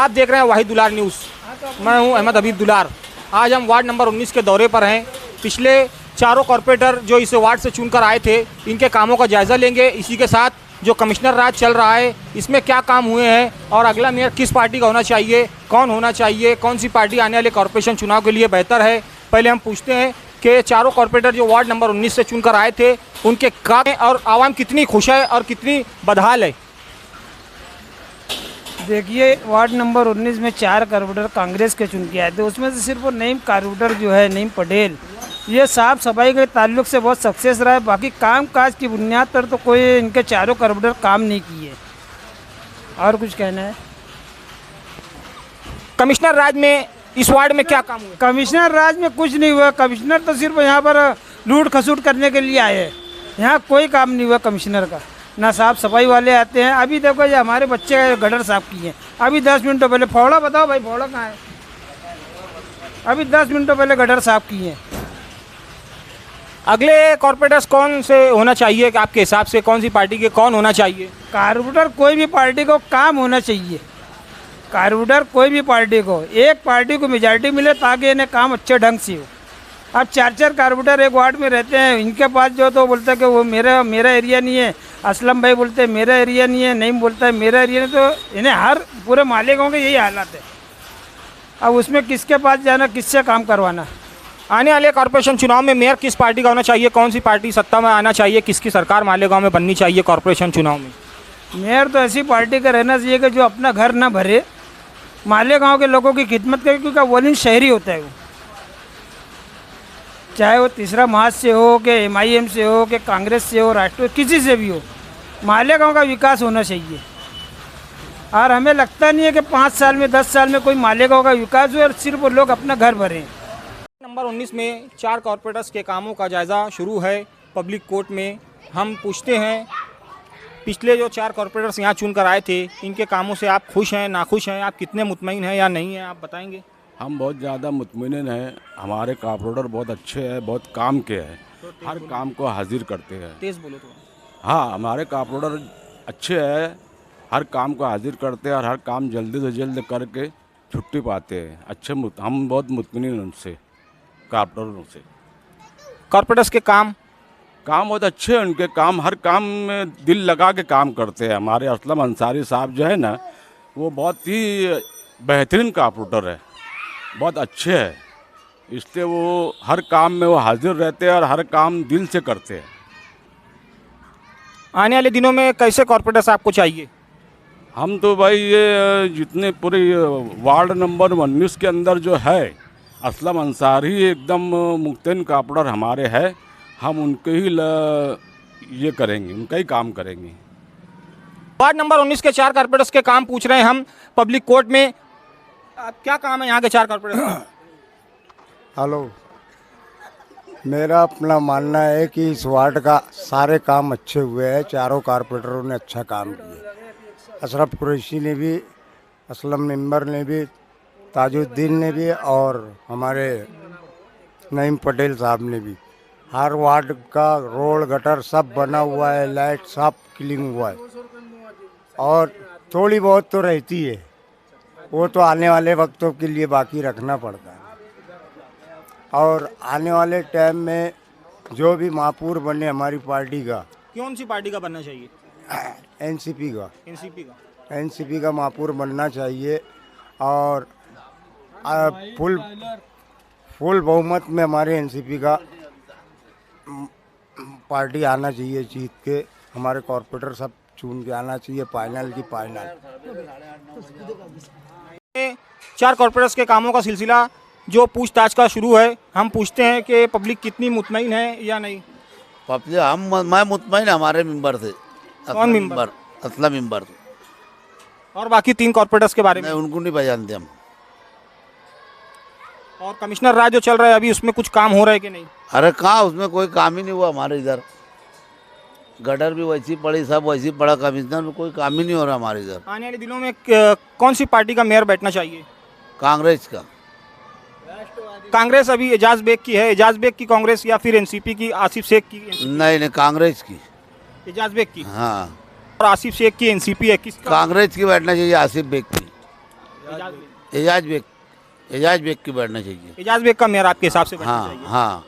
आप देख रहे हैं वाहिद दुलार न्यूज़। मैं हूं अहमद हबीब दुलार। आज हम वार्ड नंबर 19 के दौरे पर हैं। पिछले चारों कॉरपोरेटर जो इस वार्ड से चुनकर आए थे, इनके कामों का जायज़ा लेंगे। इसी के साथ जो कमिश्नर राज चल रहा है, इसमें क्या काम हुए हैं और अगला मेयर किस पार्टी का होना चाहिए, कौन होना चाहिए, कौन सी पार्टी आने वाले कॉरपोरेशन चुनाव के लिए बेहतर है। पहले हम पूछते हैं कि चारों कॉरपोरेटर जो वार्ड नंबर 19 से चुनकर आए थे, उनके काम और आवाम कितनी खुश है और कितनी बदहाल है। देखिए, वार्ड नंबर 19 में 4 कॉरपोरेटर कांग्रेस के चुन के आए थे। उसमें से सिर्फ वो नईम कॉरपोरेटर जो है नईम पटेल, ये साफ सफाई के ताल्लुक से बहुत सक्सेस रहा है। बाकी काम काज की बुनियाद पर तो कोई इनके चारों कॉरपोरेटर काम नहीं किए। और कुछ कहना है? कमिश्नर राज में इस वार्ड में क्या काम हुआ? कमिश्नर राज में कुछ नहीं हुआ। कमिश्नर तो सिर्फ यहाँ पर लूट खसूट करने के लिए आए हैं। यहाँ कोई काम नहीं हुआ कमिश्नर का। ना साफ सफाई वाले आते हैं। अभी देखो, ये हमारे बच्चे गटर साफ किए हैं। अभी 10 मिनटों पहले फोड़ा, बताओ भाई फोड़ा कहाँ है? अभी 10 मिनटों पहले गटर साफ किए हैं। अगले कॉरपोरेटर्स कौन से होना चाहिए कि आपके हिसाब से कौन सी पार्टी के कौन होना चाहिए? कॉरपोरेटर कोई भी पार्टी को काम होना चाहिए। कॉरपोरेटर कोई भी पार्टी को, एक पार्टी को मेजॉरिटी मिले ताकि इन्हें काम अच्छे ढंग से हो। अब 4 कॉरपोरेटर एक वार्ड में रहते हैं। इनके पास जो तो बोलते हैं कि वो मेरा एरिया नहीं है। असलम भाई बोलते हैं मेरा एरिया नहीं है। नईम बोलता है मेरा एरिया नहीं। तो इन्हें हर पूरे मालिकों के यही हालात है। अब उसमें किसके पास जाना, किससे काम करवाना। आने वाले कॉरपोरेशन चुनाव में मेयर किस पार्टी का होना चाहिए, कौन सी पार्टी सत्ता में आना चाहिए, किसकी सरकार मालेगांव में बननी चाहिए कॉरपोरेशन चुनाव में? मेयर तो ऐसी पार्टी का रहना चाहिए कि जो अपना घर ना भरे, मालेगांव के लोगों की खिदमत करे। क्योंकि वोलिंग शहरी होता है वो, चाहे वो तीसरा महाज से हो कि MIM से हो कि कांग्रेस से हो, राष्ट्रीय किसी से भी हो। मालेगांव का विकास होना चाहिए। और हमें लगता नहीं है कि 5 साल में 10 साल में कोई मालेगांव का विकास हो और सिर्फ वो लोग अपना घर भरें। नंबर 19 में 4 कॉरपोरेटर्स के कामों का जायज़ा शुरू है पब्लिक कोर्ट में। हम पूछते हैं, पिछले जो 4 कॉरपोरेटर्स यहाँ चुनकर आए थे, इनके कामों से आप खुश हैं, नाखुश हैं, आप कितने मुतमईन हैं या नहीं हैं, आप बताएंगे? हम बहुत ज़्यादा मुतमईन हैं। हमारे कॉरपोरेटर बहुत अच्छे हैं, बहुत काम के हैं, हर काम को हाजिर करते हैं। तेज़ बोलो तो। हाँ, हमारे कॉरपोरेटर अच्छे हैं, हर काम को हाजिर करते हैं और हर काम जल्दी से जल्द करके छुट्टी पाते हैं। हम बहुत मुतमईन हैं उनसे, कॉरपोरेटरों से। कॉरपोरेटर्स के काम बहुत अच्छे हैं उनके काम। हर काम में दिल लगा के काम करते हैं। हमारे असलम अंसारी साहब जो है ना, वो बहुत ही बेहतरीन कॉरपोरेटर है, बहुत अच्छे हैं। इसलिए वो हर काम में वो हाजिर रहते हैं और हर काम दिल से करते हैं। आने वाले दिनों में कैसे कॉरपोरेटर्स आपको चाहिए? हम तो भाई ये जितने पूरे वार्ड नंबर 19 के अंदर जो है, असलम अंसारी एकदम मुख्तन कॉरपोरेटर हमारे हैं। हम उनके ही ये करेंगे, उनका ही काम करेंगे। वार्ड नंबर 19 के 4 कॉरपोरेटर्स के काम पूछ रहे हैं हम पब्लिक कोर्ट में। क्या काम है यहाँ के 4 कॉरपोरेटर्स? हेलो, मेरा अपना मानना है कि इस वार्ड का सारे काम अच्छे हुए हैं। चारों कॉरपोरेटरों ने अच्छा काम किया। अशरफ कुरैशी ने भी, असलम मेंबर ने भी, ताजुद्दीन ने भी और हमारे नईम पटेल साहब ने भी। हर वार्ड का रोड गटर सब बना हुआ है, लाइट सब क्लीन हुआ है। और थोड़ी बहुत तो रहती है, वो तो आने वाले वक्तों के लिए बाकी रखना पड़ता है। और आने वाले टाइम में जो भी महापौर बने हमारी पार्टी का, कौन सी पार्टी का बनना चाहिए? एनसीपी का। एनसीपी का महापौर बनना चाहिए। और फुल बहुमत में हमारे एनसीपी का पार्टी आना चाहिए जीत के। हमारे कॉरपोरेटर सब चुन के आना चाहिए, फाइनल की फाइनल। 4 कॉरपोरेटर्स के कामों का सिलसिला जो पूछताछ का शुरू है। हम पूछते हैं कि पब्लिक कितनी मुतमईन है या नहीं। पब्लिक मैं मुतमईन, हमारे मेंबर थे। कौन मेंबर? असला मेंबर थे। और बाकी 3 कॉरपोरेटर्स के बारे में उनको नहीं पहचानते हम। और कमिश्नर राज जो चल रहा है अभी, उसमें कुछ काम हो रहा है कि नहीं? अरे कहाँ, उसमें कोई काम ही नहीं हुआ हमारे इधर। गटर भी वैसी पड़ी, सब वैसी पड़ा। कमिश्नर में कोई काम ही नहीं हो रहा हमारे इधर। आने वाले दिनों में कौन सी पार्टी का मेयर बैठना चाहिए? कांग्रेस का। कांग्रेस अभी एजाज बेग की है। एजाज बेग की कांग्रेस या फिर एनसीपी की आसिफ शेख की? नहीं, कांग्रेस की। एजाज बेग की? हाँ। और आसिफ शेख की एनसीपी है, किस? कांग्रेस की बैठना चाहिए, आसिफ बेग की। एजाज बेग की बैठना चाहिए। एजाज बेग का मेयर आपके हिसाब से बैठना हाँ चाहिए। हाँ,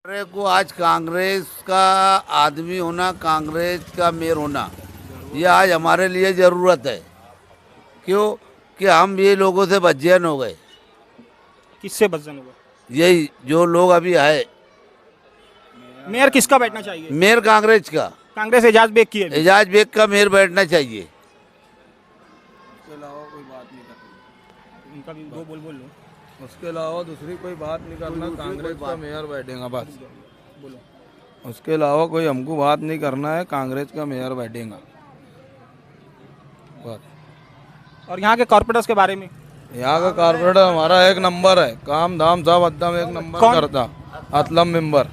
मेरे को आज कांग्रेस का आदमी होना, कांग्रेस का मेयर होना, ये आज हमारे लिए ज़रूरत है। क्यों कि हम ये लोगों से बदजन हो गए। किससे बदजन होगा? यही जो लोग अभी आए, मेयर किसका बैठना चाहिए? मेयर कांग्रेस का, कांग्रेस एजाज बेग की है। एजाज बेग का मेयर बैठना चाहिए। उनका भी दो बोल लो। उसके अलावा दूसरी कोई बात नहीं करना, कांग्रेस का मेयर बैठेगा बस। बोलो, उसके अलावा कोई हमको बात नहीं करना है, कांग्रेस का मेयर बैठेगा बस। और यहाँ के कॉर्पोरेटर्स के बारे में? यहाँ का कारपोरेटर हमारा एक नंबर है, काम धाम सब एकदम एक नंबर कौन? करता। असलम मेंबर,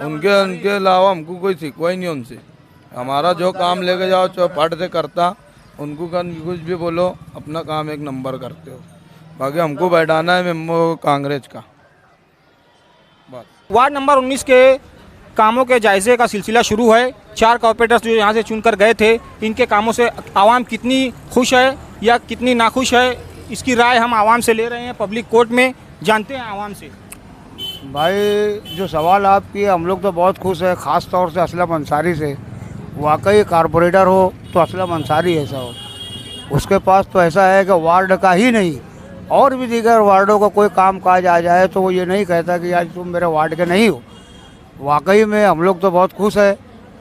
उनके अलावा हमको कोई सिखवा ही नहीं उनसे। हमारा जो काम लेके जाओ जो फट से करता, उनको कुछ भी बोलो, अपना काम एक नंबर करते हो। बाकी हमको बैठाना है कांग्रेस का बस। वार्ड नंबर 19 के कामों के जायजे का सिलसिला शुरू है। 4 कॉर्पोरेटर्स जो यहाँ से चुनकर गए थे, इनके कामों से आवाम कितनी खुश है या कितनी नाखुश है, इसकी राय हम आवाम से ले रहे हैं पब्लिक कोर्ट में। जानते हैं आवाम से। भाई जो सवाल आप किए, हम लोग तो बहुत खुश है, ख़ास तौर से असलम अंसारी से। वाकई कारपोरेटर हो तो असलम अंसारी ऐसा हो, उसके पास तो ऐसा है कि वार्ड का ही नहीं और भी दीगर वार्डों का कोई काम काज आ जाए तो वो ये नहीं कहता कि आज तुम मेरे वार्ड के नहीं हो। वाकई में हम लोग तो बहुत खुश है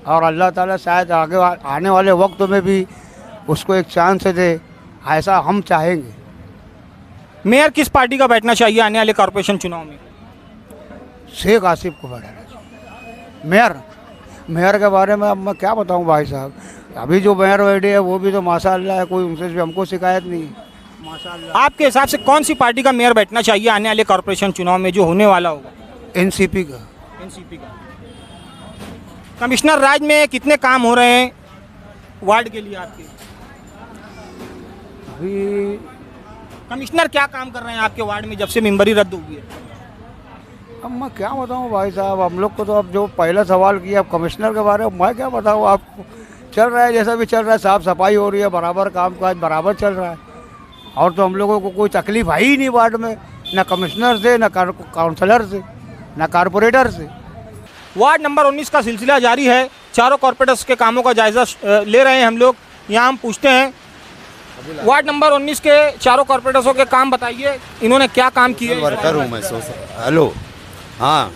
और अल्लाह ताला शायद आगे आने वाले वक्त में भी उसको एक चांस दे, ऐसा हम चाहेंगे। मेयर किस पार्टी का बैठना चाहिए आने वाले कॉर्पोरेशन चुनाव में? शेख आसिफ को बैठाना चाहिए। मेयर के बारे में अब मैं क्या बताऊं भाई साहब, अभी जो मेयर बैठे है वो भी तो माशाअल्लाह है, कोई उनसे भी हमको शिकायत नहीं है माशाअल्लाह। आपके हिसाब से कौन सी पार्टी का मेयर बैठना चाहिए आने वाले कॉर्पोरेशन चुनाव में जो होने वाला होगा? एनसीपी का। एनसीपी का। कमिश्नर राज में कितने काम हो रहे हैं वार्ड के लिए आपके? अभी कमिश्नर क्या काम कर रहे हैं आपके वार्ड में जब से मेंबरी रद्द हुई है? अब मैं क्या बताऊं भाई साहब, हम लोग को तो अब जो पहला सवाल किया, अब कमिश्नर के बारे में मैं क्या बताऊं आपको। चल रहा है जैसा भी चल रहा है, साफ सफाई हो रही है, बराबर काम काज बराबर चल रहा है, और तो हम लोगों को कोई तकलीफ आई ही नहीं वार्ड में, ना कमिश्नर से, ना काउंसलर से, ना कारपोरेटर से। वार्ड नंबर 19 का सिलसिला जारी है। 4 कॉर्पोरेटर्स के कामों का जायजा ले रहे हैं हम लोग। यहाँ हम पूछते हैं, वार्ड नंबर 19 के 4 कॉर्पोरेटर्सों के काम बताइए, इन्होंने क्या काम किए? वर्कर हूँ मैं। हेलो, हाँ,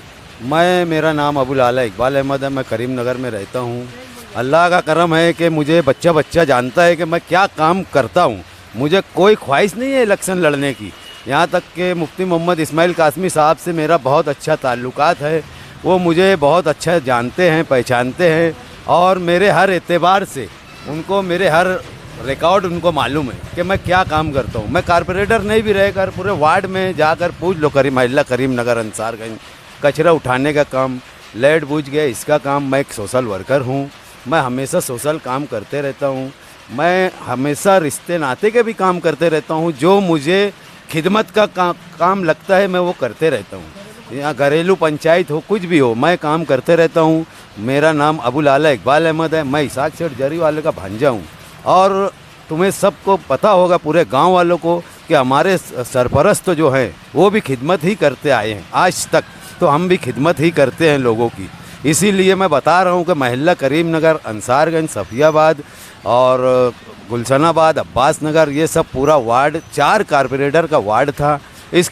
मेरा नाम अबुल आला इकबाल अहमद है। मैं करीम नगर में रहता हूँ। अल्लाह का करम है कि मुझे बच्चा जानता है कि मैं क्या काम करता हूँ। मुझे कोई ख्वाहिश नहीं है इलेक्शन लड़ने की। यहाँ तक कि मुफ्ती मोहम्मद इस्माइल कासमी साहब से मेरा बहुत अच्छा ताल्लुकात है। वो मुझे बहुत अच्छा जानते हैं, पहचानते हैं, और मेरे हर एतबार से उनको मेरे हर रिकॉर्ड उनको मालूम है कि मैं क्या काम करता हूँ। मैं कारपोरेटर नहीं भी रहकर पूरे वार्ड में जाकर पूछ लो, करीम नगर अंसारगंज, कचरा उठाने का काम, लाइट बुझ गया इसका काम। मैं एक सोशल वर्कर हूँ। मैं हमेशा सोशल काम करते रहता हूँ। मैं हमेशा रिश्ते नाते के भी काम करते रहता हूँ। जो मुझे खिदमत का काम लगता है मैं वो करते रहता हूँ। यहाँ घरेलू पंचायत हो, कुछ भी हो, मैं काम करते रहता हूँ। मेरा नाम अबुल आला इकबाल अहमद है। मैं इसाक सेठ जरी वाले का भांजा हूँ। और तुम्हें सबको पता होगा, पूरे गांव वालों को, कि हमारे सरपरस्त जो हैं वो भी खिदमत ही करते आए हैं आज तक। तो हम भी खिदमत ही करते हैं लोगों की। इसीलिए मैं बता रहा हूँ कि महल्ला करीम नगर, अंसारगंज, सफियाबाद और गुलशनाबाद, अब्बास नगर, ये सब पूरा वार्ड 4 कारपोरेटर का वार्ड था। इस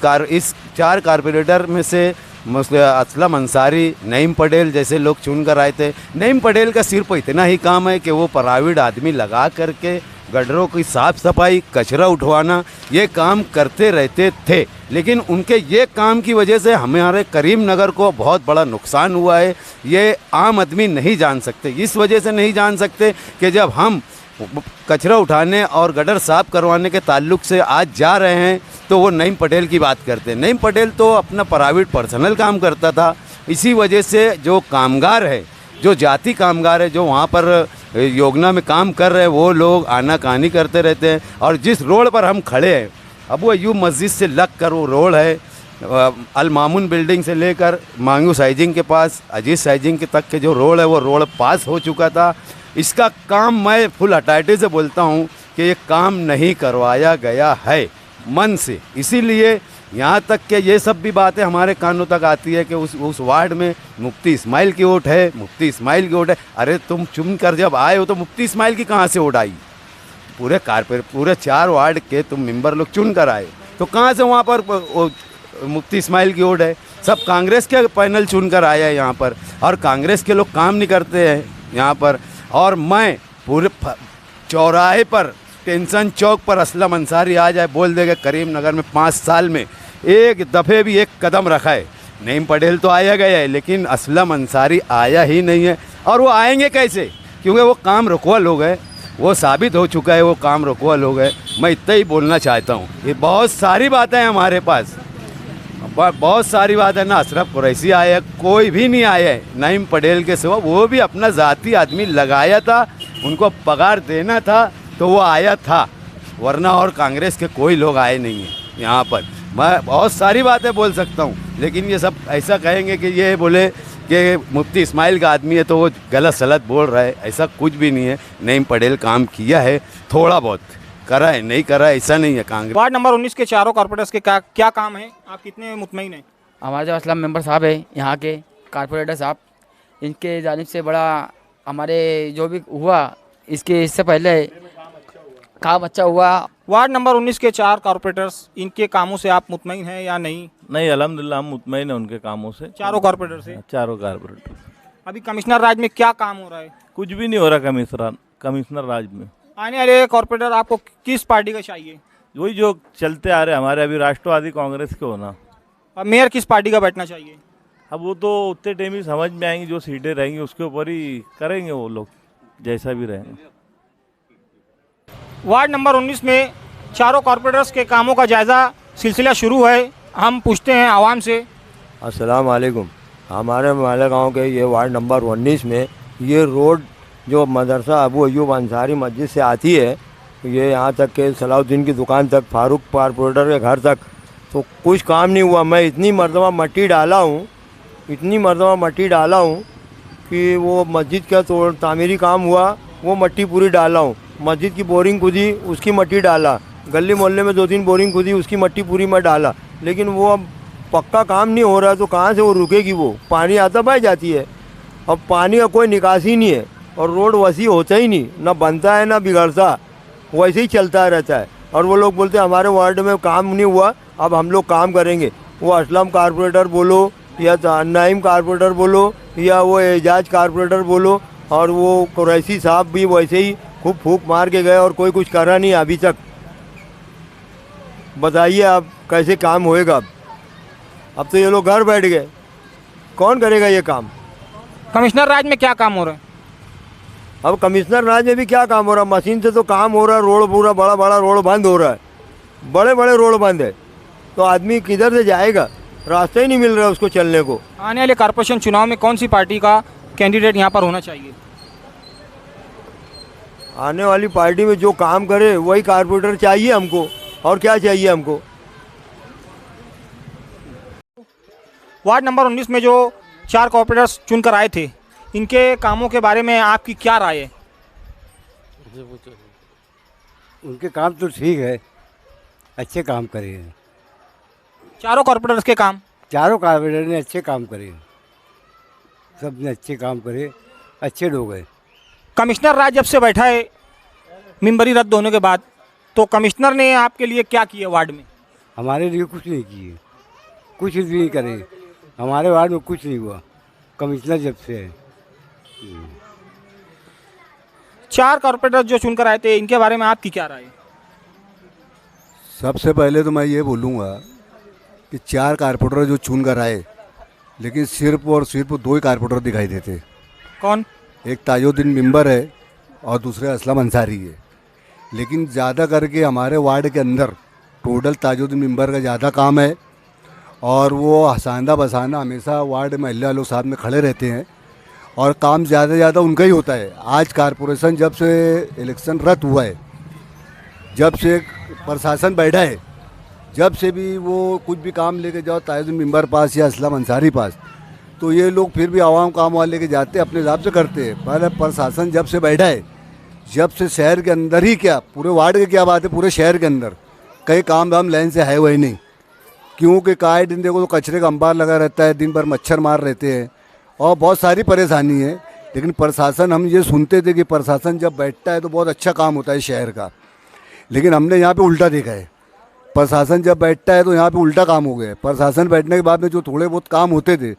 4 कारपोरेटर में से असलम अंसारी, नईम पटेल जैसे लोग चुन कर आए थे। नईम पटेल का सिर्फ इतना ही काम है कि वो प्राइवेट आदमी लगा करके गडरों की साफ़ सफाई, कचरा उठवाना, ये काम करते रहते थे। लेकिन उनके ये काम की वजह से हमारे करीम नगर को बहुत बड़ा नुकसान हुआ है। ये आम आदमी नहीं जान सकते। इस वजह से नहीं जान सकते कि जब हम कचरा उठाने और गडर साफ करवाने के ताल्लुक से आज जा रहे हैं तो वो नईम पटेल की बात करते हैं। नईम पटेल तो अपना प्राइवेट पर्सनल काम करता था। इसी वजह से जो कामगार है, जो जाति कामगार है, जो वहाँ पर योजना में काम कर रहे हैं, वो लोग आनाकानी करते रहते हैं। और जिस रोड पर हम खड़े हैं, अबू अयूब मस्जिद से लग कर वो रोड है, अल मामून बिल्डिंग से लेकर मांगू साइजिंग के पास, अजीज साइजिंग के तक के जो रोड है वो रोड पास हो चुका था। इसका काम मैं फुल अथॉरिटी से बोलता हूँ कि कि ये काम नहीं करवाया गया है मन से। इसीलिए यहाँ तक कि ये सब भी बातें हमारे कानों तक आती है कि उस वार्ड में मुफ्ती इस्माइल की वोट है, मुफ्ती इस्माइल की वोट है। अरे तुम चुन कर जब आए हो तो मुफ्ती इस्माइल की कहाँ से वोट आई? पूरे पूरे 4 वार्ड के तुम मेंबर लोग चुन कर आए, तो कहाँ से वहाँ पर मुफ्ती इस्माइल की वोट है? सब कांग्रेस के पैनल चुन कर आया है यहाँ पर, और कांग्रेस के लोग काम नहीं करते हैं यहाँ पर। और मैं पूरे चौराहे पर, टेंशन चौक पर असलम अंसारी आ जाए, बोल देगा करीम नगर में 5 साल में एक दफ़े भी एक कदम रखा है। नईम पटेल तो आया गया है, लेकिन असलम अंसारी आया ही नहीं है। और वो आएंगे कैसे? क्योंकि वो काम रुकवा लोग हैं, वो साबित हो चुका है वो काम रुकवा लोग हैं। मैं इतना ही बोलना चाहता हूँ। ये बहुत सारी बातें हैं हमारे पास, बहुत सारी बात है ना। अशरफ कुरैशी आया, कोई भी नहीं आया है नईम पटेल के सिवा। वो भी अपना ज़ाती आदमी लगाया था, उनको पगार देना था तो वो आया था, वरना और कांग्रेस के कोई लोग आए नहीं हैं यहाँ पर। मैं बहुत सारी बातें बोल सकता हूँ, लेकिन ये सब ऐसा कहेंगे कि ये बोले कि मुफ्ती इस्माइल का आदमी है तो वो गलत सलत बोल रहा है। ऐसा कुछ भी नहीं है। नईम पटेल काम किया है, थोड़ा बहुत करा है, नहीं करा है ऐसा नहीं है। कांग्रेस वार्ड नंबर 19 के चारों कॉर्पोरेटर्स के क्या काम है? आप कितने मुतमईन हैं? हमारे जो असलम मेंबर साहब है यहाँ के कारपोरेटर साहब, इनके जानिब से बड़ा हमारे जो भी हुआ इससे पहले काम अच्छा हुआ। वार्ड नंबर 19 के 4 कॉर्पोरेटर्स, इनके कामों से आप मुतमईन हैं या नहीं? नहीं, अल्हम्दुलिल्लाह हम मुतमईन हैं उनके कामों से, चारों कॉर्पोरेटर से। चारों कारपोरेटर। अभी कमिश्नर राज में क्या काम हो रहा है? कुछ भी नहीं हो रहा कमिश्नर राज में। आने वाले कॉर्पोरेटर आपको किस पार्टी का चाहिए? वही जो चलते आ रहे हमारे अभी राष्ट्रवादी कांग्रेस के होना। और मेयर किस पार्टी का बैठना चाहिए? अब वो तो उतने टाइम ही समझ में आएंगी, जो सीटें रहेंगी उसके ऊपर ही करेंगे वो लोग, जैसा भी रहेंगे। वार्ड नंबर 19 में चारों कॉर्पोरेटर्स के कामों का जायज़ा सिलसिला शुरू है। हम पूछते हैं आवाम से। अस्सलाम वालेकुम। हमारे मालेगांव के ये वार्ड नंबर 19 में ये रोड जो मदरसा अबू अयूब अंसारी मस्जिद से आती है, ये यहाँ तक के सलाउद्दीन की दुकान तक, फारूक कॉर्पोरेटर के घर तक, तो कुछ काम नहीं हुआ। मैं इतनी मरतबा मट्टी डाला हूँ कि वो मस्जिद का तो तामीरी काम हुआ, वो मट्टी पूरी डाला हूँ। मस्जिद की बोरिंग खुदी, उसकी मट्टी डाला। गली मोहल्ले में 2-3 बोरिंग खुदी, उसकी मट्टी पूरी मैं डाला। लेकिन वो अब पक्का काम नहीं हो रहा, तो कहाँ से वो रुकेगी? वो पानी आता बह जाती है। अब पानी का कोई निकासी नहीं है, और रोड वसी होता ही नहीं, ना बनता है ना बिगड़ता, वैसे ही चलता रहता है। और वो लोग बोलते हैं हमारे वार्ड में काम नहीं हुआ, अब हम लोग काम करेंगे। वो असलम कारपोरेटर बोलो या नईम कारपोरेटर बोलो या वो एजाज कारपोरेटर बोलो, और वो कुरैशी साहब भी वैसे ही खूब फूंक मार के गए और कोई कुछ करा नहीं अभी तक। बताइए आप कैसे काम होएगा? अब तो ये लोग घर बैठ गए, कौन करेगा ये काम? कमिश्नर राज में क्या काम हो रहा है? अब कमिश्नर राज में भी क्या काम हो रहा है? मशीन से तो काम हो रहा है। रोड पूरा बड़ा रोड बंद हो रहा है, बड़े रोड बंद है, तो आदमी किधर से जाएगा? रास्ता ही नहीं मिल रहा है उसको चलने को। आने वाले कॉर्पोरेशन चुनाव में कौन सी पार्टी का कैंडिडेट यहाँ पर होना चाहिए? आने वाली पार्टी में जो काम करे वही कारपोरेटर चाहिए हमको, और क्या चाहिए हमको? वार्ड नंबर 19 में जो 4 कॉर्पोरेटर्स चुनकर आए थे, इनके कामों के बारे में आपकी क्या राय है? उनके काम तो ठीक है, अच्छे काम करे हैं। चारों कॉर्पोरेटर्स के काम? चारों कॉर्पोरेटर ने अच्छे काम करे, सब ने अच्छे काम करे, अच्छे लोग हैं। कमिश्नर राज जब से बैठा है मेंबरी रद्द होने के बाद, तो कमिश्नर ने आपके लिए क्या किया वार्ड में? हमारे लिए कुछ नहीं किए, कुछ भी नहीं करे। हमारे वार्ड में कुछ नहीं हुआ कमिश्नर जब से है। 4 कॉर्पोरेटर जो चुनकर आए थे, इनके बारे में आपकी क्या राय है? सबसे पहले तो मैं ये बोलूँगा कि 4 कारपोरेटर जो चुन कर आए, लेकिन सिर्फ और सिर्फ 2 ही कारपोरेटर दिखाई देते। कौन? एक ताजुद्दीन मेंबर है और दूसरे असलम अंसारी है। लेकिन ज़्यादा करके हमारे वार्ड के अंदर टोटल ताजुद्दीन मेंबर का ज़्यादा काम है, और वो हसाना बसाना हमेशा वार्ड महल्ले वालों साथ में खड़े रहते हैं, और काम ज़्यादा उनका ही होता है। आज कारपोरेशन जब से इलेक्शन रद्द हुआ है, जब से प्रशासन बैठा है, जब से भी वो कुछ भी काम लेके जाओ ताजुद्दीन मेंबर पास या असलम अंसारी पास, तो ये लोग फिर भी आवाम काम वाले लेके जाते अपने हिसाब से करते हैं। पर प्रशासन जब से बैठा है जब से शहर के अंदर ही क्या, पूरे वार्ड की क्या बात है, पूरे शहर के अंदर कई काम धाम लाइन से है वही नहीं। क्योंकि काहे दिन देखो तो कचरे का अंबार लगा रहता है, दिन भर मच्छर मार रहते हैं और बहुत सारी परेशानी है। लेकिन प्रशासन, हम ये सुनते थे कि प्रशासन जब बैठता है तो बहुत अच्छा काम होता है शहर का, लेकिन हमने यहाँ पे उल्टा देखा है। प्रशासन जब बैठता है तो यहाँ पे उल्टा काम हो गया है। प्रशासन बैठने के बाद में जो थोड़े बहुत काम होते थे,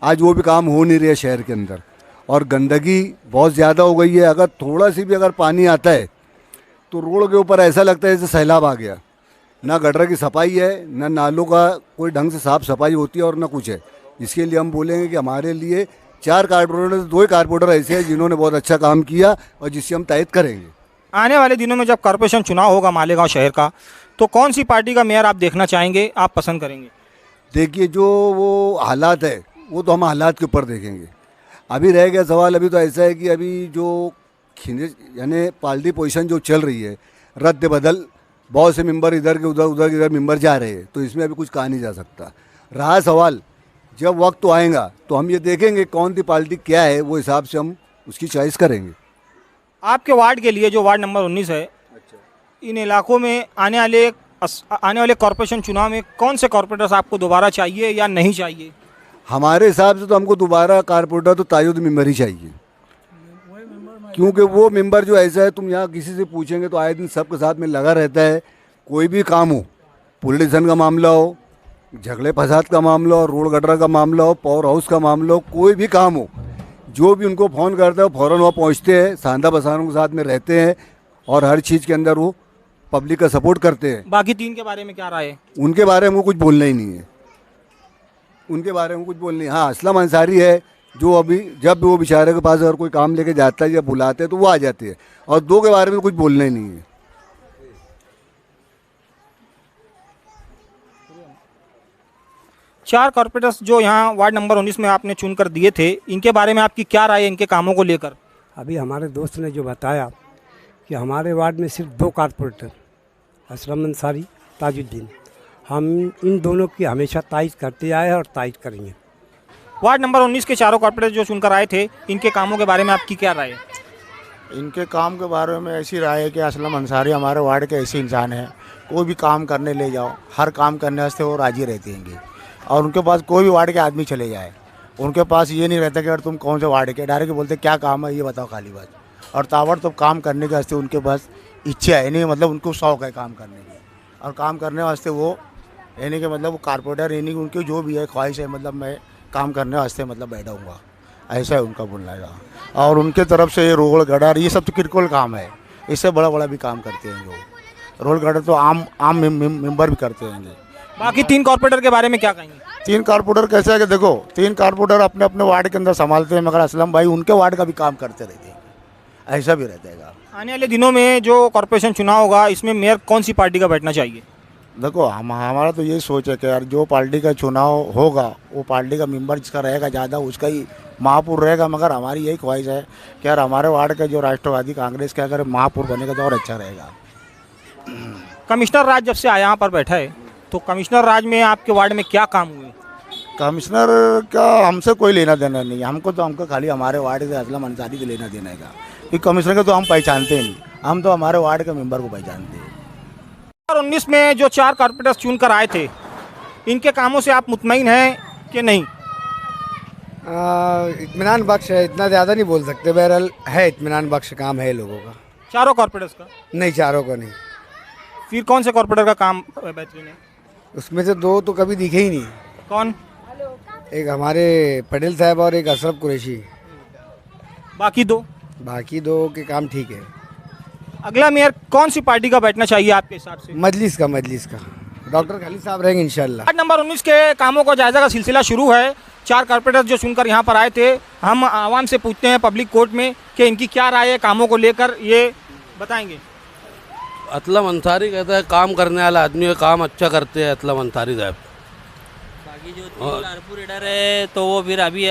आज वो भी काम हो नहीं रहे शहर के अंदर, और गंदगी बहुत ज़्यादा हो गई है। अगर थोड़ा सी भी अगर पानी आता है तो रोड के ऊपर ऐसा लगता है जैसे सैलाब आ गया। ना गटर की सफाई है, ना नालों का कोई ढंग से साफ़ सफाई होती है और ना कुछ है। इसके लिए हम बोलेंगे कि हमारे लिए 4 कारपोरेटर, 2 कारपोरेटर ऐसे हैं जिन्होंने बहुत अच्छा काम किया और जिससे हम तायद करेंगे। आने वाले दिनों में जब कॉर्पोरेशन चुनाव होगा मालेगांव शहर का, तो कौन सी पार्टी का मेयर आप देखना चाहेंगे, आप पसंद करेंगे? देखिए, जो वो हालात है वो तो हम हालात के ऊपर देखेंगे। अभी रह गया सवाल, अभी तो ऐसा है कि अभी जो यानी पार्टी पोजीशन जो चल रही है, रद्द बदल, बहुत से मेंबर इधर के उधर, उधर के इधर मेंबर जा रहे हैं, तो इसमें अभी कुछ कहा नहीं जा सकता। रहा सवाल, जब वक्त तो आएगा तो हम ये देखेंगे कौन सी पार्टी क्या है, वो हिसाब से हम उसकी चॉइस करेंगे। आपके वार्ड के लिए, जो वार्ड नंबर 19 है, इन इलाकों में आने वाले कॉर्पोरेशन चुनाव में कौन से कॉर्पोरेटर्स आपको दोबारा चाहिए या नहीं चाहिए? हमारे हिसाब से तो हमको दोबारा कारपोरेटर तो ताजुद्दीन मेंबर ही चाहिए, क्योंकि वो मेंबर जो ऐसा है, तुम यहाँ किसी से पूछेंगे तो आए दिन सबके साथ में लगा रहता है। कोई भी काम हो, पॉलिटिशियन का मामला हो, झगड़े फसाद का मामला हो, रोड गटर का मामला हो, पावर हाउस का मामला हो, कोई भी काम हो, जो भी उनको फ़ोन करता है फ़ौरन वहाँ पहुँचते हैं, सांदा बसानों के साथ में रहते हैं और हर चीज़ के अंदर वो पब्लिक का सपोर्ट करते हैं। बाकी 3 के बारे में क्या राय है? उनके बारे में कुछ बोलना ही नहीं है, उनके बारे में कुछ बोलना नहीं। हाँ, असलम अंसारी है, जो अभी जब भी वो बेचारे के पास अगर कोई काम लेके जाता है या बुलाते हैं तो वो आ जाते हैं, और 2 के बारे में कुछ बोलना ही नहीं है। 4 कॉर्पोरेटर्स जो यहाँ वार्ड नंबर 19 में आपने चुनकर दिए थे, इनके बारे में आपकी क्या राय है, इनके कामों को लेकर? अभी हमारे दोस्त ने जो बताया कि हमारे वार्ड में सिर्फ 2 कारपोरेटर, असलम अंसारी, ताजुद्दीन, हम इन दोनों की हमेशा तायद करते आए हैं और तायद करेंगे। वार्ड नंबर 19 के 4 कॉर्पोरेटर जो चुनकर आए थे, इनके कामों के बारे में आपकी क्या राय है? इनके काम के बारे में ऐसी राय है कि असलम अंसारी हमारे वार्ड के ऐसे इंसान हैं, कोई भी काम करने ले जाओ, हर काम करने वास्ते वो राजी रहते हैं, और उनके पास कोई भी वार्ड के आदमी चले जाए, उनके पास ये नहीं रहता कि अगर तुम कौन से वार्ड के, डायरेक्ट बोलते क्या काम है ये बताओ खाली बात, और ताबड़ तो काम करने के वास्ते उनके पास इच्छा है नहीं, मतलब उनको शौक़ है काम करने की, और काम करने वास्ते वो यानी कि मतलब वो कारपोरेटर यानी कि उनकी जो भी है ख्वाहिश है, मतलब मैं काम करने वास्ते मतलब बैठा हूँ, ऐसा है उनका बोलना है। और उनके तरफ से रोड गटर ये सब तो क्रिटिकल काम है, इससे बड़ा बड़ा भी काम करते हैं जो रोड गटर तो आम मेंबर भी करते हैं। बाकी 3 कॉर्पोरेटर के बारे में क्या कहेंगे? 3 कारपोरेटर कैसे है कि देखो 3 कारपोरेटर अपने अपने वार्ड के अंदर संभालते हैं, मगर असलम भाई उनके वार्ड का भी काम करते रहते हैं, ऐसा भी रहता है। आने वाले दिनों में जो कॉर्पोरेशन चुनाव होगा, इसमें मेयर कौन सी पार्टी का बैठना चाहिए? देखो हमारा तो ये सोच है कि यार जो पार्टी का चुनाव होगा वो पार्टी का मेंबर जिसका रहेगा ज़्यादा उसका ही महापौर रहेगा, मगर हमारी यही ख्वाहिश है कि यार हमारे वार्ड का जो राष्ट्रवादी कांग्रेस का अगर महापौर बनेगा तो और अच्छा रहेगा। कमिश्नर राज जब से यहाँ पर बैठा है, तो कमिश्नर राज में आपके वार्ड में क्या काम हुए? कमिश्नर का हमसे कोई लेना देना नहीं, हमको खाली हमारे वार्ड से असलम अंसारी से लेना देना है, क्योंकि कमिश्नर को तो हम पहचानते नहीं, हम तो हमारे वार्ड के मेंबर को पहचानते हैं। 2019 में जो 4 कॉर्पोरेटर्स चुनकर आए थे, इनके कामों से आप मुतमईन हैं कि नहीं? इत्मीनान बख्श है, इतना ज़्यादा नहीं बोल सकते, बहरहाल है इत्मीनान बख्श काम है लोगों का। 4 कॉर्पोरेटर्स का? नहीं, 4 का नहीं। फिर कौन से कॉर्पोरेटर का काम बेहतरीन है? उसमें से 2 तो कभी दिखे ही नहीं। कौन? एक हमारे पटेल साहब और एक अशरफ कुरैशी। बाकी 2? बाकी 2 के काम ठीक है। अगला मेयर कौन सी पार्टी का बैठना चाहिए आपके हिसाब से? मजलिस का डॉक्टर खालिद साहब रहेंगे इंशाल्लाह। वार्ड नंबर 19 के कामों को जायजा का सिलसिला शुरू है। 4 कारपोरेटर जो चुनकर यहाँ पर आए थे, हम आवाम से पूछते हैं पब्लिक कोर्ट में कि इनकी क्या राय है कामों को लेकर, ये बताएंगे। असलम अंसारी कहता है काम करने वाला आदमी है, काम अच्छा करते हैं असलम अंसारी साहब। बाकी जो 3 कारपोरेटर है तो वो फिर अभी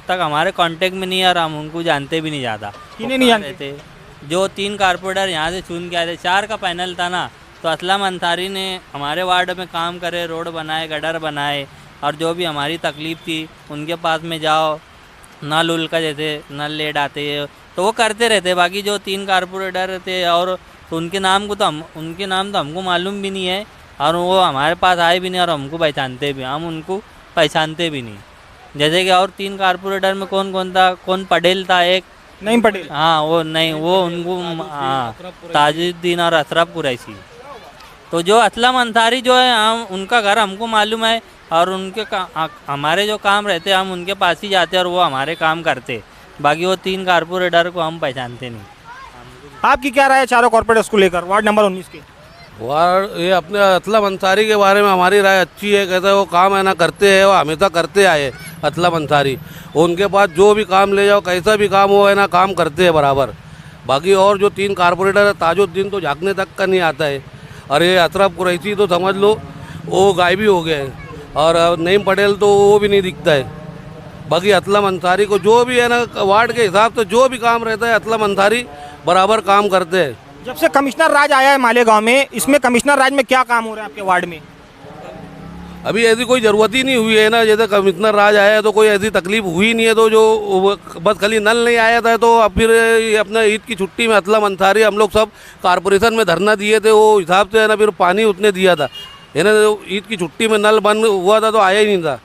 तक हमारे कांटेक्ट में नहीं है और हम उनको जानते भी नहीं ज़्यादा। किन्हें नहीं जानते? जो 3 कारपोरेटर यहाँ से चुन के आए थे, 4 का पैनल था ना, तो असलम अंसारी ने हमारे वार्ड में काम करे, रोड बनाए, गटर बनाए, और जो भी हमारी तकलीफ़ थी उनके पास में जाओ, नल उल का जैसे नल लेट आते हैं तो वो करते रहते। बाकी जो 3 कारपोरेटर थे और तो उनके नाम तो हमको मालूम भी नहीं है, और वो हमारे पास आए भी नहीं और हमको पहचानते भी, हम उनको पहचानते भी नहीं। जैसे कि और 3 कारपोरेटर में कौन कौन था, कौन पटेल था एक, नहीं पटेल, हाँ वो नहीं, वो उनको हाँ ताजुद्दीन और अशरफ कुरैशी। तो जो असलम अंसारी जो है, हम उनका घर हमको मालूम है, और उनके हमारे जो काम रहते हम उनके पास ही जाते और वो हमारे काम करते। बाकी वो 3 कारपोरेटर को हम पहचानते नहीं। आपकी क्या राय है चारों कॉर्पोरेटर्स को लेकर वार्ड नंबर 19 के? वार्ड ये अपने असलम अंसारी के बारे में हमारी राय अच्छी है। कहते हैं वो काम है ना करते हैं, वो हमेशा करते आए असलम अंसारी। उनके पास जो भी काम ले जाओ, कैसा भी काम हो है ना, काम करते हैं बराबर। बाकी और जो 3 कारपोरेटर है, ताजुद्दीन तो झाँकने तक का नहीं आता है, और ये अशरफ कुरैशी तो समझ लो वो गायब ही हो गए हैं, और नईम पटेल तो वो भी नहीं दिखता है। बाकी असलम अंसारी को जो भी है ना, वार्ड के हिसाब से जो भी काम रहता है असलम अंसारी बराबर काम करते हैं। जब से कमिश्नर राज आया है मालेगांव में, इसमें कमिश्नर राज में क्या काम हो रहा है आपके वार्ड में? अभी ऐसी कोई ज़रूरत ही नहीं हुई है ना। जैसे कमिश्नर राज आया है तो कोई ऐसी तकलीफ हुई नहीं है। तो जो बस खाली नल नहीं आया था, तो अब फिर अपने ईद की छुट्टी में असलम अंसारी हम लोग सब कारपोरेशन में धरना दिए थे, वो हिसाब से है ना फिर पानी उसने दिया था है ना। ईद की छुट्टी में नल बंद हुआ था तो आया ही नहीं था,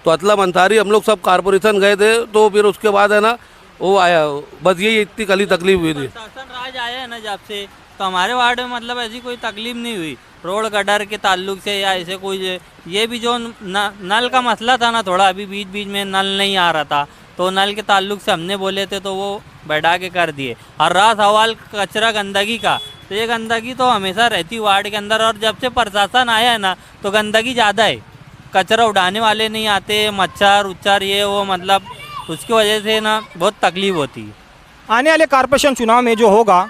तो असलम अंसारी हम लोग सब कारपोरेशन गए थे, तो फिर उसके बाद है ना वो आया। बस यही इतनी कली तकलीफ हुई थी। शासन राज आया है ना जब से, तो हमारे वार्ड में मतलब ऐसी कोई तकलीफ नहीं हुई रोड गटर के ताल्लुक से, या ऐसे कोई ये भी जो नल का मसला था ना, थोड़ा अभी बीच बीच में नल नहीं आ रहा था, तो नल के ताल्लुक से हमने बोले थे तो वो बैठा के कर दिए। और रहा सवाल कचरा गंदगी का, तो ये गंदगी तो हमेशा रहती वार्ड के अंदर, और जब से प्रशासन आया है ना तो गंदगी ज़्यादा है। कचरा उठाने वाले नहीं आते, मच्छर उच्चर ये वो, मतलब उसकी वजह से ना बहुत तकलीफ होती है। आने वाले कॉर्पोरेशन चुनाव में जो होगा,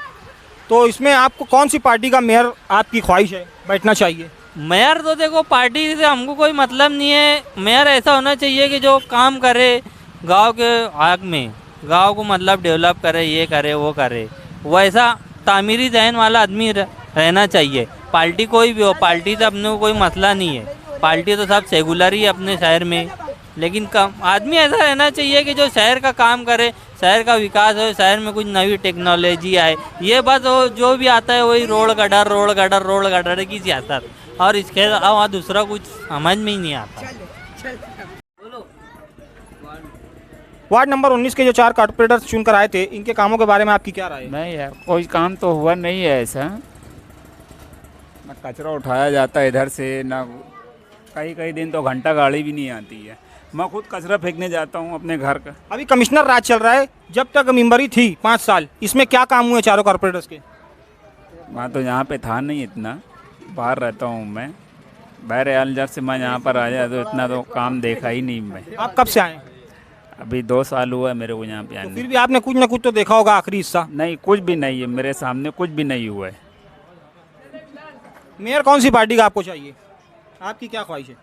तो इसमें आपको कौन सी पार्टी का मेयर आपकी ख्वाहिश है बैठना चाहिए? मेयर तो देखो पार्टी से हमको कोई मतलब नहीं है। मेयर ऐसा होना चाहिए कि जो काम करे गांव के हक में, गांव को मतलब डेवलप करे, ये करे वो करे, वैसा तामीरी जहन वाला आदमी रहना चाहिए। पार्टी कोई भी हो, पार्टी से अपने को कोई मसला नहीं है, पार्टी तो सब सेकुलर ही अपने शहर में, लेकिन कम आदमी ऐसा रहना चाहिए कि जो शहर का काम करे, शहर का विकास हो, शहर में कुछ नई टेक्नोलॉजी आए। ये बस वो जो भी आता है वही रोड गटर की सियासत, और इसके अलावा दूसरा कुछ समझ में ही नहीं आता। वार्ड नंबर 19 के जो 4 कॉर्पोरेटर्स चुनकर आए थे, इनके कामों के बारे में आपकी क्या राय है? नहीं है, कोई काम तो हुआ नहीं है ऐसा। ना कचरा उठाया जाता है इधर से, ना कई दिन तो घंटा गाड़ी भी नहीं आती है। मैं खुद कचरा फेंकने जाता हूँ अपने घर का। अभी कमिश्नर राज चल रहा है, जब तक मेंबरी थी 5 साल, इसमें क्या काम हुए चारों कॉर्पोरेटर्स के? मैं तो यहाँ पे था नहीं, इतना बाहर रहता हूँ मैं। बहरहाल जब से मैं यहाँ पर आया तो इतना तो काम देखा ही नहीं मैं। आप कब से आए? अभी 2 साल हुआ है मेरे को यहाँ पे आने। फिर भी आपने कुछ ना कुछ तो देखा होगा आखिरी हिस्सा? नहीं, कुछ भी नहीं है मेरे सामने, कुछ भी नहीं हुआ है। मेयर कौन सी पार्टी का आपको चाहिए? आपकी क्या ख्वाहिश है?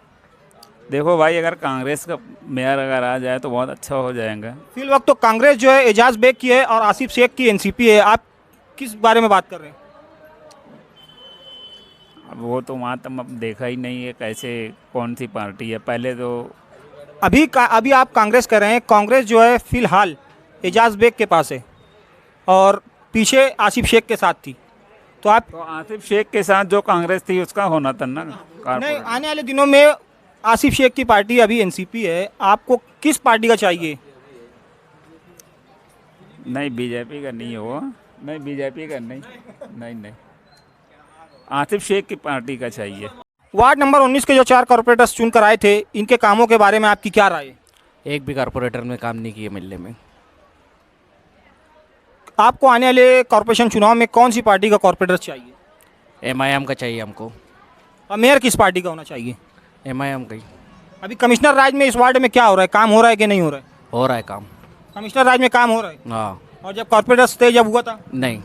देखो भाई, अगर कांग्रेस का मेयर अगर आ जाए तो बहुत अच्छा हो जाएगा। फिल वक्त तो कांग्रेस जो है एजाज बेग की है और आसिफ शेख की एनसीपी है। आप किस बारे में बात कर रहे हैं? अब वो तो वहाँ तक अब देखा ही नहीं है कैसे कौन सी पार्टी है। पहले तो अभी आप कांग्रेस कर रहे हैं। कांग्रेस जो है फिलहाल एजाज बेग के पास है और पीछे आसिफ शेख के साथ थी, तो आप तो आसिफ शेख के साथ जो कांग्रेस थी उसका होना था ना। नहीं, आने वाले दिनों में आसिफ शेख की पार्टी अभी एनसीपी है, आपको किस पार्टी का चाहिए? नहीं, बीजेपी का नहीं हो, नहीं बीजेपी का नहीं, आसिफ शेख की पार्टी का चाहिए। वार्ड नंबर 19 के जो 4 कॉर्पोरेटर्स चुनकर आए थे, इनके कामों के बारे में आपकी क्या राय है? एक भी कॉर्पोरेटर ने काम नहीं किए मिलने में। आपको आने वाले कॉर्पोरेशन चुनाव में कौन सी पार्टी का कॉर्पोरेटर चाहिए? MIM का चाहिए हमको। और मेयर किस पार्टी का होना चाहिए? MIM का ही। अभी कमिश्नर राज में इस वार्ड में क्या हो रहा है? काम हो रहा है कि नहीं हो रहा है? हो रहा है काम। कमिश्नर राज में काम हो रहा है। हाँ। और जब कॉर्पोरेटर्स थे जब हुआ था? नहीं।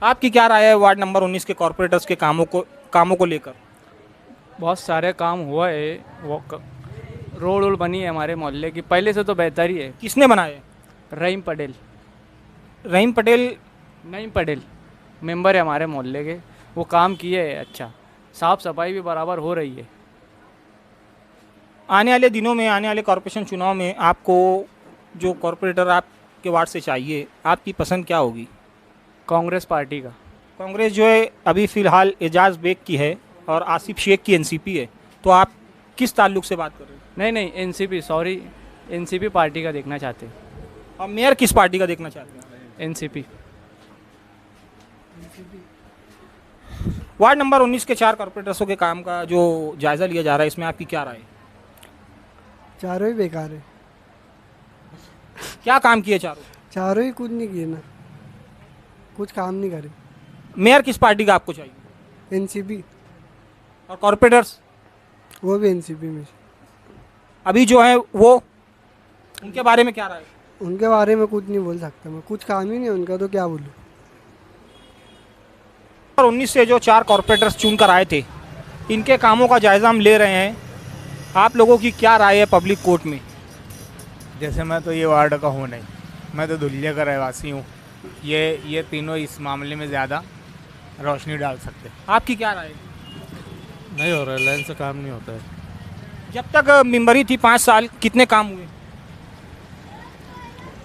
आपकी क्या राय है वार्ड नंबर 19 के कॉर्पोरेटर्स के कामों को लेकर? बहुत सारे काम हुआ है, वो रोड बनी है हमारे मोहल्ले की, पहले से तो बेहतर ही है। किसने बनाए? रहीम पटेल। रहीम पटेल? नईम पटेल मेंबर है हमारे मोहल्ले के, वो काम किए है अच्छा, साफ सफाई भी बराबर हो रही है। आने वाले दिनों में, आने वाले कॉर्पोरेशन चुनाव में आपको जो कॉर्पोरेटर आप आपके वार्ड से चाहिए, आपकी पसंद क्या होगी? कांग्रेस पार्टी का। कांग्रेस जो है अभी फ़िलहाल एजाज बेग की है और आसिफ शेख की एनसीपी है, तो आप किस ताल्लुक से बात कर रहे हैं? नहीं नहीं, एनसीपी, सॉरी, एनसीपी पार्टी का देखना चाहते हैं। और मेयर किस पार्टी का देखना चाहते हैं? एनसीपी। वार्ड नंबर 19 के 4 कॉर्पोरेटर्सों के काम का जो जायज़ा लिया जा रहा है, इसमें आपकी क्या राय है? चारों ही बेकार है। क्या काम किए चारों? चारों ही कुछ नहीं किए ना, कुछ काम नहीं करे। मेयर किस पार्टी का आपको चाहिए? एनसीपी। और कॉर्पोरेटर्स? वो भी एनसीपी में। अभी जो है वो, उनके बारे में क्या राय है? उनके बारे में कुछ नहीं बोल सकता मैं, कुछ काम ही नहीं उनका, तो क्या बोलूँ। और 19 से जो 4 कॉर्पोरेटर्स चुन कर आए थे, इनके कामों का जायज़ा हम ले रहे हैं। आप लोगों की क्या राय है पब्लिक कोर्ट में? जैसे मैं तो ये वार्ड का हूँ नहीं, मैं तो धुलिया का रहवासी हूँ। ये तीनों इस मामले में ज़्यादा रोशनी डाल सकते। आपकी क्या राय है? नहीं हो रहा है, लाइन से काम नहीं होता है। जब तक मेंबरी थी 5 साल, कितने काम हुए?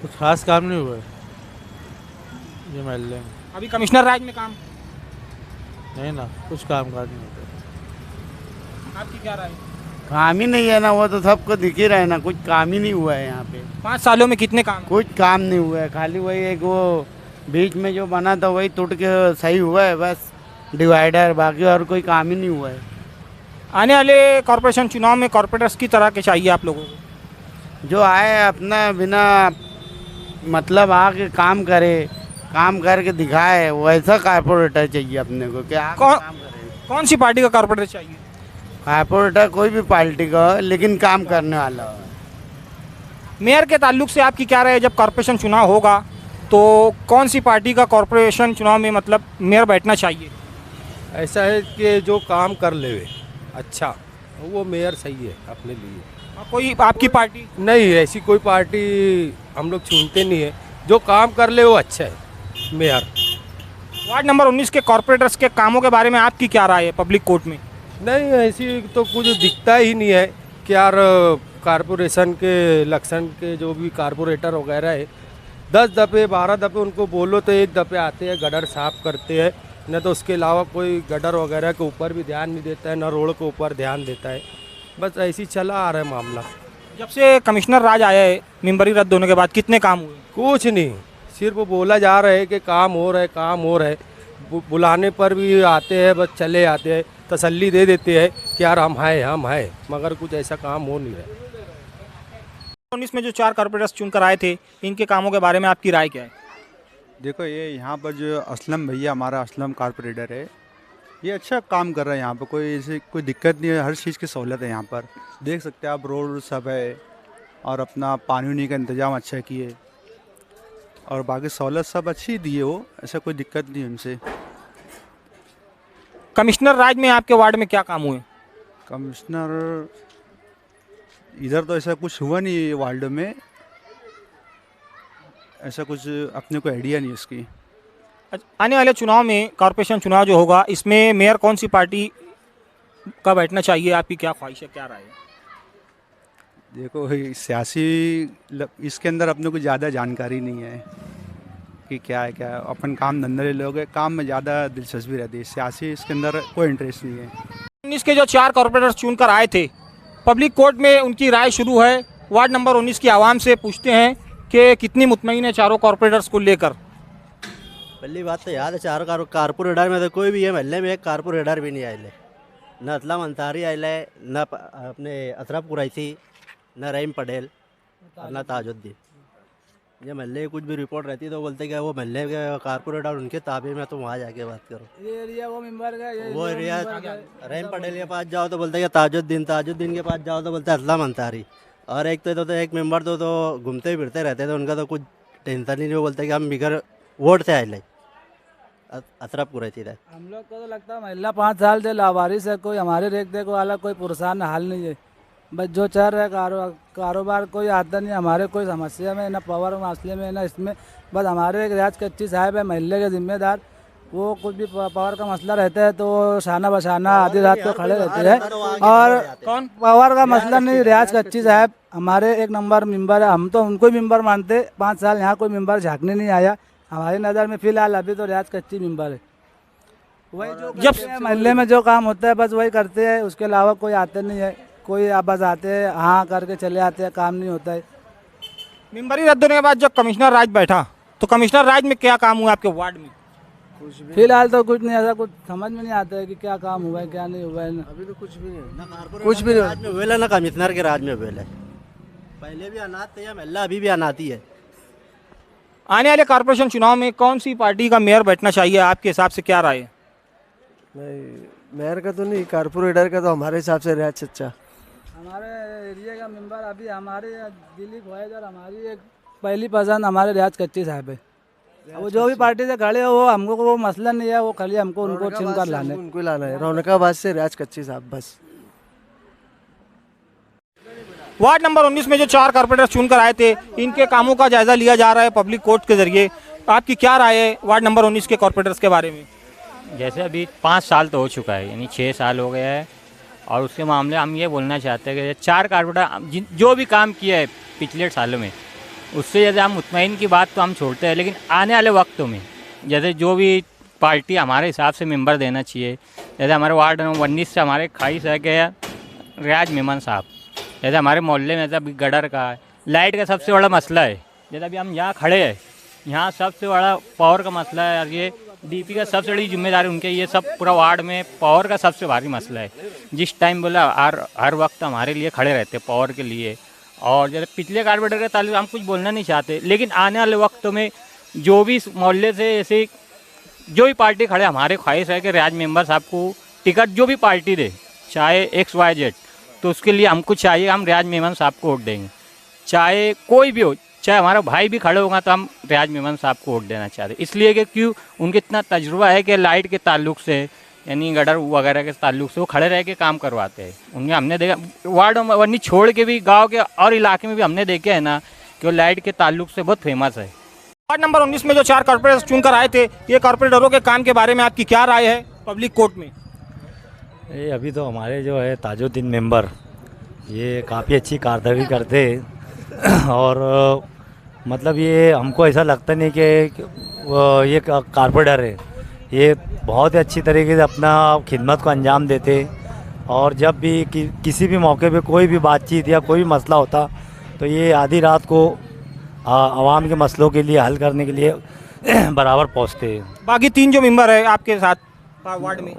कुछ खास काम नहीं हुआ है ये महल्ले में। अभी कमिश्नर राज में काम नहीं ना, कुछ काम काज नहीं होता। आपकी क्या राय है? काम ही नहीं है ना, वो तो सबको दिख ही रहा है ना, कुछ काम ही नहीं हुआ है यहाँ पे। 5 सालों में कितने काम? कुछ काम नहीं हुआ है, खाली वही एक वो बीच में जो बना था वही टूट के सही हुआ है बस, डिवाइडर, बाकी और कोई काम ही नहीं हुआ है। आने वाले कॉर्पोरेशन चुनाव में कॉर्पोरेटर्स की तरह के चाहिए आप लोगों को? जो आए अपना बिना मतलब आके काम करे, काम करके दिखाए, वैसा कॉर्पोरेटर चाहिए अपने को। क्या कौन सी पार्टी का कॉर्पोरेटर चाहिए? कॉर्पोरेटर कोई भी पार्टी का हो, लेकिन काम करने वाला हो। मेयर के ताल्लुक से आपकी क्या राय है? जब कॉर्पोरेशन चुनाव होगा तो कौन सी पार्टी का कॉर्पोरेशन चुनाव में मतलब मेयर बैठना चाहिए? ऐसा है कि जो काम कर ले अच्छा, वो मेयर सही है अपने लिए। कोई आपकी पार्टी? नहीं, ऐसी कोई पार्टी हम लोग चुनते नहीं है, जो काम कर ले वो अच्छा है मेयर। वार्ड नंबर 19 के कॉर्पोरेटर्स के कामों के बारे में आपकी क्या राय है पब्लिक कोर्ट में? नहीं, ऐसी तो कुछ दिखता ही नहीं है कि यार कॉर्पोरेशन के इलेक्शन के जो भी कॉर्पोरेटर वगैरह है, 10 दफ़े 12 दफ़े उनको बोलो तो 1 दफ़े आते हैं, गटर साफ करते हैं, न तो उसके अलावा कोई गटर वगैरह के ऊपर भी ध्यान नहीं देता है, न रोड के ऊपर ध्यान देता है। बस ऐसे ही चला आ रहा है मामला। जब से कमिश्नर राज आया है मेंबरी रद्द होने के बाद, कितने काम हुए? कुछ नहीं, सिर्फ बोला जा रहा है कि काम हो रहा है, काम हो रहा है। बुलाने पर भी आते हैं, बस चले आते हैं, तसल्ली दे देते हैं कि यार हम हैं, मगर कुछ ऐसा काम हो नहीं रहा है। 19 में जो 4 कॉर्पोरेटर्स चुनकर आए थे, इनके कामों के बारे में आपकी राय क्या है? देखो, ये यहाँ पर जो असलम भैया, हमारा असलम कॉर्पोरेटर है, ये अच्छा काम कर रहा है। यहाँ पर कोई ऐसे कोई दिक्कत नहीं है, हर चीज़ की सहूलत है यहाँ पर। देख सकते हैं आप, रोड सब है और अपना पानी उनी का इंतज़ाम अच्छा किए और बाकी सहूलत सब अच्छी दी है, वो ऐसा कोई दिक्कत नहीं है उनसे। कमिश्नर राज में आपके वार्ड में क्या काम हुए? कमिश्नर इधर तो ऐसा कुछ हुआ नहीं है वार्ड में, ऐसा कुछ अपने को आइडिया नहीं इसकी। आने वाले चुनाव में, कॉर्पोरेशन चुनाव जो होगा, इसमें मेयर कौन सी पार्टी का बैठना चाहिए? आपकी क्या ख्वाहिश है, क्या राय है? देखो, सियासी इसके अंदर अपने को ज़्यादा जानकारी नहीं है कि क्या है क्या। अपन काम धंधे लोग हैं, काम में ज़्यादा दिलचस्पी रहती है, सियासी इसके अंदर कोई इंटरेस्ट नहीं है। 19 के जो 4 कॉर्पोरेटर्स चुनकर आए थे, पब्लिक कोर्ट में उनकी राय शुरू है। वार्ड नंबर 19 की आवाम से पूछते हैं कि कितनी मुतमईन है चारों कॉर्पोरेटर्स को लेकर। पहली बात तो याद है, चारों कॉर्पोरेटर में तो कोई भी है महल्ले में एक कॉर्पोरेटर भी नहीं आए, न असलम अंसारी आए, न अपने अशरफ कुरैशी, न रहीम पटेल और न ताजुद्दीन। ये महल्ले की कुछ भी रिपोर्ट रहती है तो बोलते कि वो महल्ले के कॉर्पोरेटर उनके ताबे में, तो वहाँ जाके बात करो। ये एरिया वो मेंबर का, वो एरिया रहीम पटेल के पास जाओ तो बोलते कि ताजुद्दीन के पास जाओ तो बोलते असलम अंसारी। और एक तो एक मेंबर तो घूमते फिरते रहते थे, उनका तो कुछ टेंशन ही नहीं। वो बोलते कि हम बिगर वोट से आए, अशरफ कुरैशी थे। हम लोग को तो लगता है महिला 5 साल से लावारिस है, कोई हमारे रेख देखो वाला कोई पुरसान हाल नहीं है। बस जो चल रहा है कारोबार कोई आता नहीं, हमारे कोई समस्या में, ना पावर मसले में, ना इसमें। बस हमारे एक रियाज कच्ची साहब है महल्ले के जिम्मेदार, वो कुछ भी पावर का मसला रहता है तो शाना बशाना आधी रात को खड़े रहते हैं। और कौन पावर का मसला नहीं, रियाज कच्ची साहब हमारे एक नंबर मेंबर है, हम तो उनको ही मेंबर मानते। 5 साल यहाँ कोई मेंबर झांकने नहीं आया हमारी नज़र में। फिलहाल अभी तो रियाज कच्ची मेंबर है, वही जो जब महल्ले में जो काम होता है बस वही करते हैं, उसके अलावा कोई आते नहीं है। कोई आप बस आते हैं हाँ करके चले आते हैं, काम नहीं होता है। मेंबरी रद्द होने के बाद जब कमिश्नर राज बैठा तो कमिश्नर राज में क्या काम हुआ आपके वार्ड में? फिलहाल तो कुछ नहीं, ऐसा कुछ समझ में नहीं आता है कि क्या काम हुआ है क्या नहीं हुआ है। अभी तो कुछ भी नहीं, कुछ भी राज में हुए ना कमिश्नर के राज में हुए। पहले भी अनाथ थे या महिला अभी भी अनाथी है। आने वाले कॉर्पोरेशन चुनाव में कौन सी पार्टी का मेयर बैठना चाहिए आपके हिसाब से, क्या राय है? नहीं मेयर का तो नहीं, कारपोरेटर का तो हमारे हिसाब से रियाज चचा। हमारे एरिया का मेंबर अभी हमारे दिलीप भाई और हमारी एक पहली पसंद हमारे रियाज कच्ची साहब है। वो जो भी पार्टी से खड़े हो वो हमको वो मसला नहीं है, वो खाली हमको उनको चुन कर लाना है। उनको लाना है रौनकाबाद से रियाज कच्ची साहब बस। वार्ड नंबर 19 में जो 4 कॉर्पोरेटर चुनकर आए थे इनके कामों का जायजा लिया जा रहा है पब्लिक कोर्ट के जरिए। आपकी क्या राय है वार्ड नंबर 19 के कॉर्पोरेटर्स के बारे में? जैसे अभी 5 साल तो हो चुका है, यानी 6 साल हो गया है। और उसके मामले हम ये बोलना चाहते हैं कि 4 कॉर्पोरेटर जो भी काम किया है पिछले सालों में उससे जैसे हम मुतमईन की बात तो हम छोड़ते हैं, लेकिन आने वाले वक्तों में जैसे जो भी पार्टी हमारे हिसाब से मेंबर देना चाहिए, जैसे हमारे वार्ड नंबर 19 से हमारे खाइश है कि रियाज मेमन साहब, जैसे हमारे मोहल्ले में अभी गडर का लाइट का सबसे बड़ा मसला है। जैसे अभी हम यहाँ खड़े हैं, यहाँ सबसे बड़ा पावर का मसला है और ये डीपी का सबसे बड़ी जिम्मेदारी उनके, ये सब पूरा वार्ड में पावर का सबसे भारी मसला है। जिस टाइम बोला हर वक्त हमारे लिए खड़े रहते पावर के लिए। और जैसे पिछले कॉर्पोरेटर के ताल्लुक हम कुछ बोलना नहीं चाहते, लेकिन आने वाले वक्तों में जो भी मोहल्ले से ऐसे जो भी पार्टी खड़े, हमारे ख्वाहिश है कि रियाज मेंबर साहब को टिकट जो भी पार्टी दे, चाहे XYZ, तो उसके लिए हमको चाहिए हम रियाज मेमन साहब को वोट देंगे। चाहे कोई भी हो, चाहे हमारा भाई भी खड़े होगा तो हम रियाज मेमन साहब को वोट देना चाहते, इसलिए कि क्यों उनके इतना तजुर्बा है कि लाइट के ताल्लुक से यानी गटर वगैरह के ताल्लुक से वो खड़े रह के काम करवाते हैं। उनमें हमने देखा वार्ड वरनी छोड़ के भी गांव के और इलाके में भी हमने देखे है ना कि वो लाइट के ताल्लुक से बहुत फेमस है। वार्ड नंबर 19 में जो 4 कॉर्पोरेटर चुनकर आए थे, ये कॉर्पोरेटरों के काम के बारे में आपकी क्या राय है पब्लिक कोर्ट में? ये अभी तो हमारे जो है ताजुद्दीन मेंबर ये काफ़ी अच्छी कारकर्दगी करते हैं और मतलब ये हमको ऐसा लगता नहीं कि ये कारपोरेटर है, ये बहुत ही अच्छी तरीके से अपना खिदमत को अंजाम देते। और जब भी किसी भी मौके पे कोई भी बातचीत या कोई भी मसला होता तो ये आधी रात को आवाम के मसलों के लिए हल करने के लिए बराबर पहुंचते हैं। बाकी 3 जो मेंबर है आपके साथ वार्ड में,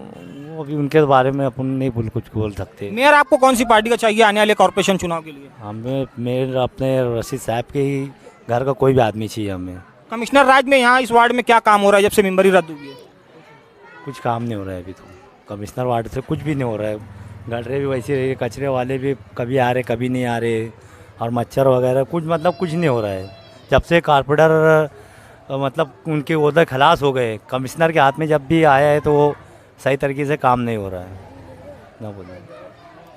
वो अभी उनके बारे में अपन नहीं कुछ बोल सकते। मेयर आपको कौन सी पार्टी का चाहिए आने वाले कॉर्पोरेशन चुनाव के लिए? हमें मेयर अपने रशीद साहब के ही घर का कोई भी आदमी चाहिए हमें। कमिश्नर राज में यहाँ इस वार्ड में क्या काम हो रहा है जब से मेंबरी रद्द हुई है? कुछ काम नहीं हो रहा है अभी तो, कमिश्नर वार्ड से कुछ भी नहीं हो रहा है। गटरे भी वैसे रहे, कचरे वाले भी कभी आ रहे कभी नहीं आ रहे, और मच्छर वगैरह कुछ कुछ नहीं हो रहा है। जब से कारपोरेटर मतलब उनके ओहदे खलास हो गए, कमिश्नर के हाथ में जब भी आया है तो वो सही तरीके से काम नहीं हो रहा है ना बोलो।